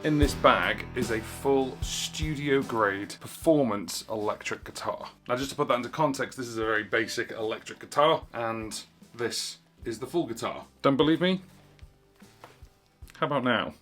in this bag is a full studio grade performance electric guitar. Now just to put that into context, this is a very basic electric guitar and this is the full guitar. Don't believe me? How about now?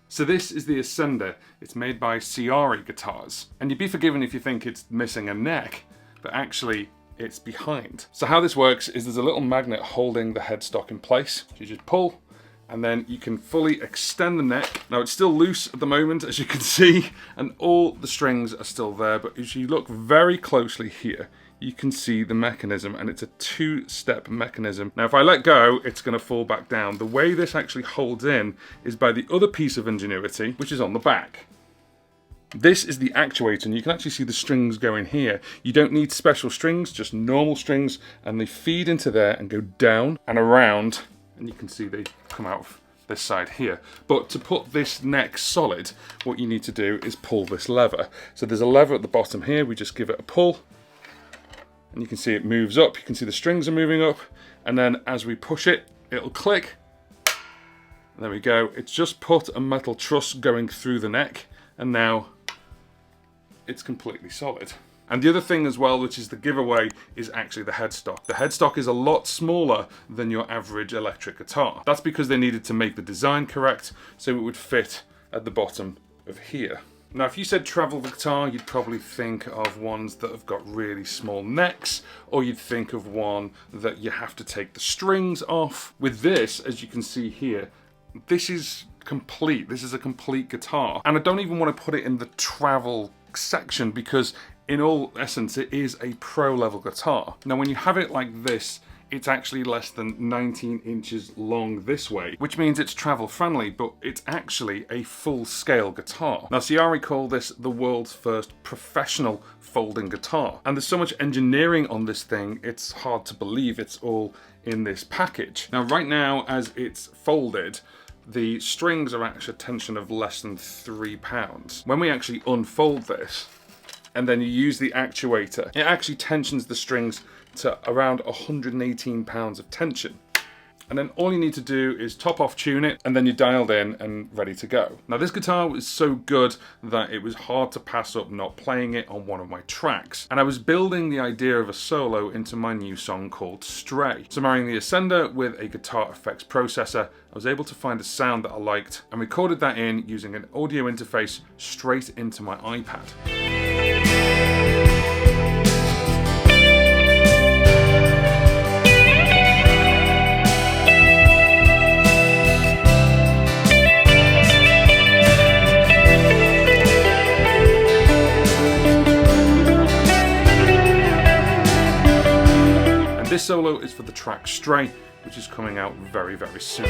So this is the Ascender. It's made by Ciari Guitars. And you'd be forgiven if you think it's missing a neck, but actually it's behind. So how this works is there's a little magnet holding the headstock in place. You just pull, and then you can fully extend the neck. Now it's still loose at the moment, as you can see, and all the strings are still there, but if you look very closely here, you can see the mechanism, and it's a two-step mechanism. Now if I let go, it's going to fall back down. The way this actually holds in is by the other piece of ingenuity, which is on the back. This is the actuator, and you can actually see the strings going here. You don't need special strings, just normal strings, and they feed into there and go down and around, and you can see they come out of this side here. But to put this neck solid, what you need to do is pull this lever. So there's a lever at the bottom here, we just give it a pull, and you can see it moves up, you can see the strings are moving up, and then as we push it, it'll click. There we go, it's just put a metal truss going through the neck, and now it's completely solid. And the other thing as well, which is the giveaway, is actually the headstock. The headstock is a lot smaller than your average electric guitar. That's because they needed to make the design correct, so it would fit at the bottom of here. Now, if you said travel guitar, you'd probably think of ones that have got really small necks, or you'd think of one that you have to take the strings off. With this, as you can see here, this is complete. This is a complete guitar. And I don't even want to put it in the travel section because in all essence, it is a pro level guitar. Now, when you have it like this, it's actually less than 19 inches long this way, which means it's travel friendly, but it's actually a full scale guitar. Now, Ciari call this the world's first professional folding guitar. And there's so much engineering on this thing, it's hard to believe it's all in this package. Now, right now, as it's folded, the strings are actually a tension of less than 3 pounds. When we actually unfold this, and then you use the actuator, it actually tensions the strings to around 118 pounds of tension. And then all you need to do is top off tune it, and then you're dialed in and ready to go. Now this guitar was so good that it was hard to pass up not playing it on one of my tracks. And I was building the idea of a solo into my new song called Stray. So marrying the Ascender with a guitar effects processor, I was able to find a sound that I liked and recorded that in using an audio interface straight into my iPad. This solo is for the track Stray, which is coming out very, very soon.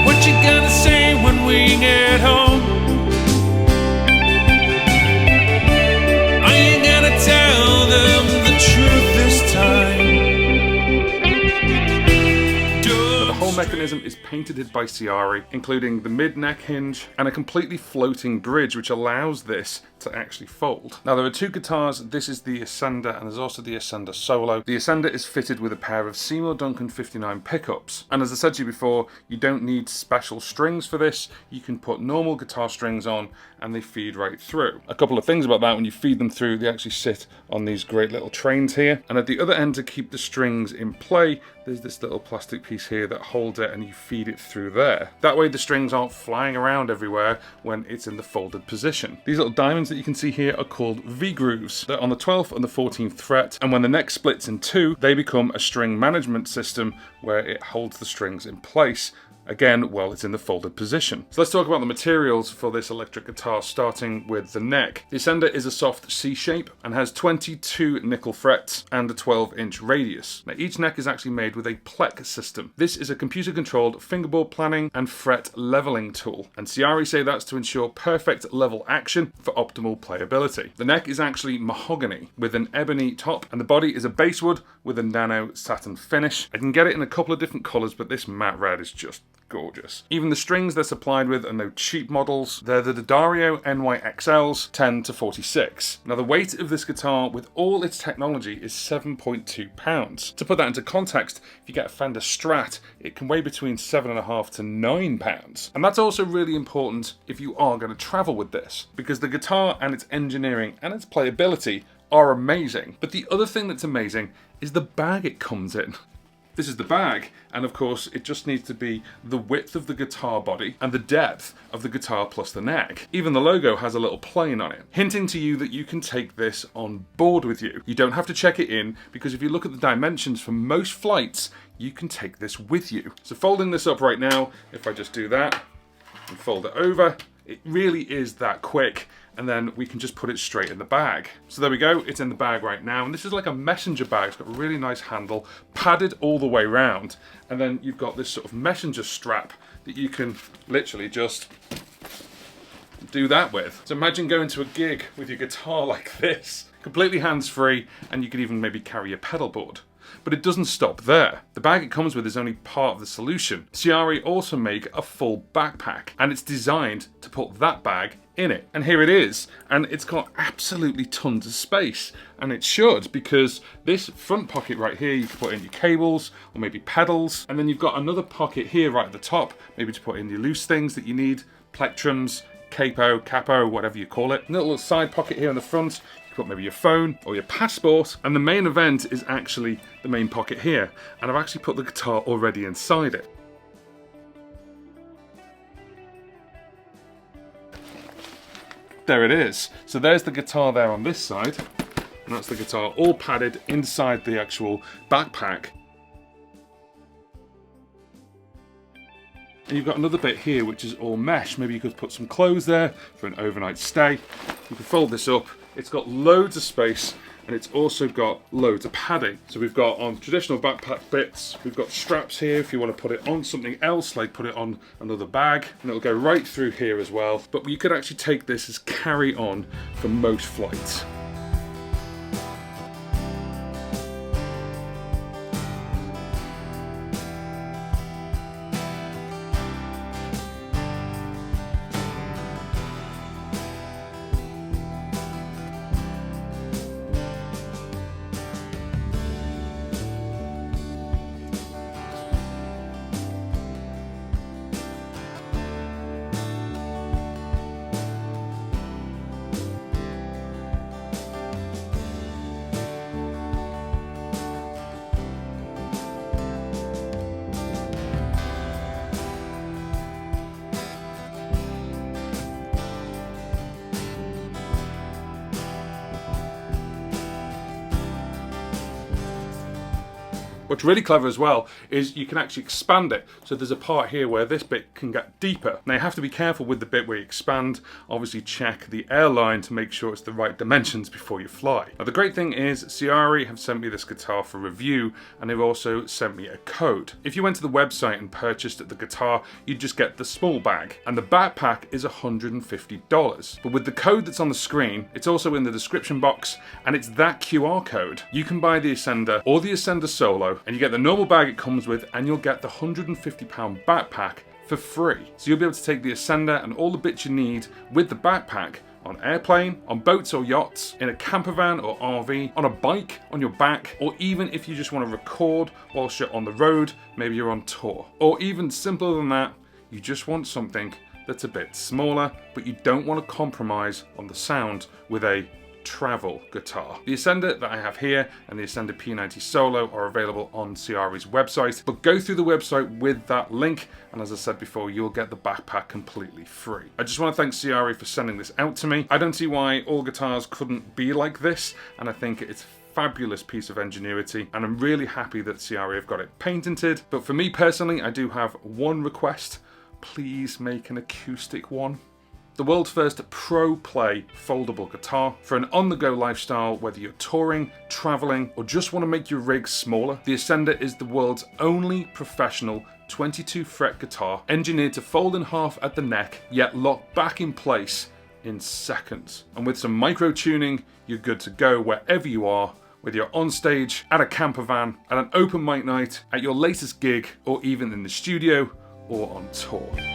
What you gonna say when we get home? Are you gonna tell them the truth this time? The whole mechanism is painted by Ciari, including the mid-neck hinge and a completely floating bridge which allows this to actually fold. Now there are two guitars, this is the Ascender and there's also the Ascender Solo. The Ascender is fitted with a pair of Seymour Duncan 59 pickups, and as I said to you before, you don't need special strings for this. You can put normal guitar strings on and they feed right through. A couple of things about that: when you feed them through, they actually sit on these great little trains here, and at the other end to keep the strings in play, there's this little plastic piece here that holds it and you feed it through there. That way the strings aren't flying around everywhere when it's in the folded position. These little diamonds that you can see here are called V-grooves. They're on the 12th and the 14th fret, and when the neck splits in two, they become a string management system where it holds the strings in place, again, while it's in the folded position. So let's talk about the materials for this electric guitar, starting with the neck. The Ascender is a soft C shape and has 22 nickel frets and a 12-inch radius. Now each neck is actually made with a plec system. This is a computer-controlled fingerboard planning and fret leveling tool, and Ciari say that's to ensure perfect level action for optimal playability. The neck is actually mahogany with an ebony top, and the body is a basswood with a nano satin finish. I can get it in a couple of different colours, but this matte red is just gorgeous. Even the strings they're supplied with are no cheap models. They're the D'Addario NYXLs 10 to 46. Now the weight of this guitar with all its technology is 7.2 pounds. To put that into context, if you get a Fender Strat, it can weigh between 7.5 to 9 pounds. And that's also really important if you are going to travel with this, because the guitar and its engineering and its playability are amazing. But the other thing that's amazing is the bag it comes in. This is the bag, and of course it just needs to be the width of the guitar body and the depth of the guitar plus the neck. Even the logo has a little plane on it, hinting to you that you can take this on board with you. You don't have to check it in, because if you look at the dimensions for most flights, you can take this with you. So folding this up right now, if I just do that and fold it over, it really is that quick. And then we can just put it straight in the bag. So there we go, it's in the bag right now. And this is like a messenger bag. It's got a really nice handle, padded all the way around. And then you've got this sort of messenger strap that you can literally just do that with. So imagine going to a gig with your guitar like this, completely hands-free, and you could even maybe carry a pedal board. But it doesn't stop there. The bag it comes with is only part of the solution. Ciari also make a full backpack, and it's designed to put that bag in it. And here it is, and it's got absolutely tons of space, and it should, because this front pocket right here, you can put in your cables or maybe pedals, and then you've got another pocket here right at the top, maybe to put in your loose things that you need, plectrums, capo, whatever you call it. A little side pocket here in the front. Put maybe your phone or your passport, and the main event is actually the main pocket here, and I've actually put the guitar already inside it. There it is. So there's the guitar there on this side, and that's the guitar all padded inside the actual backpack. And you've got another bit here which is all mesh. Maybe you could put some clothes there for an overnight stay. You can fold this up. It's got loads of space, and it's also got loads of padding. So we've got on traditional backpack bits, we've got straps here if you want to put it on something else, like put it on another bag, and it'll go right through here as well. But you could actually take this as carry on for most flights. What's really clever as well is you can actually expand it. So there's a part here where this bit can get deeper. Now you have to be careful with the bit where you expand. Obviously check the airline to make sure it's the right dimensions before you fly. Now the great thing is Ciari have sent me this guitar for review, and they've also sent me a code. If you went to the website and purchased the guitar, you'd just get the small bag, and the backpack is $150. But with the code that's on the screen, it's also in the description box, and it's that QR code. You can buy the Ascender or the Ascender Solo, and you get the normal bag it comes with, and you'll get the £150 backpack for free. So you'll be able to take the Ascender and all the bits you need with the backpack on airplane, on boats or yachts, in a camper van or RV, on a bike, on your back, or even if you just want to record whilst you're on the road, maybe you're on tour. Or even simpler than that, you just want something that's a bit smaller, but you don't want to compromise on the sound with a travel guitar. The Ascender that I have here and the Ascender P90 Solo are available on Ciari's website, but go through the website with that link, and as I said before, you'll get the backpack completely free. I just want to thank Ciari for sending this out to me. I don't see why all guitars couldn't be like this, and I think it's a fabulous piece of ingenuity, and I'm really happy that Ciari have got it patented. But for me personally, I do have one request. Please make an acoustic one. The world's first pro play foldable guitar for an on-the-go lifestyle, whether you're touring, traveling, or just want to make your rig smaller. The Ascender is the world's only professional 22 fret guitar engineered to fold in half at the neck, yet lock back in place in seconds. And with some micro tuning, you're good to go wherever you are, whether you're on stage, at a camper van, at an open mic night, at your latest gig, or even in the studio, or on tour.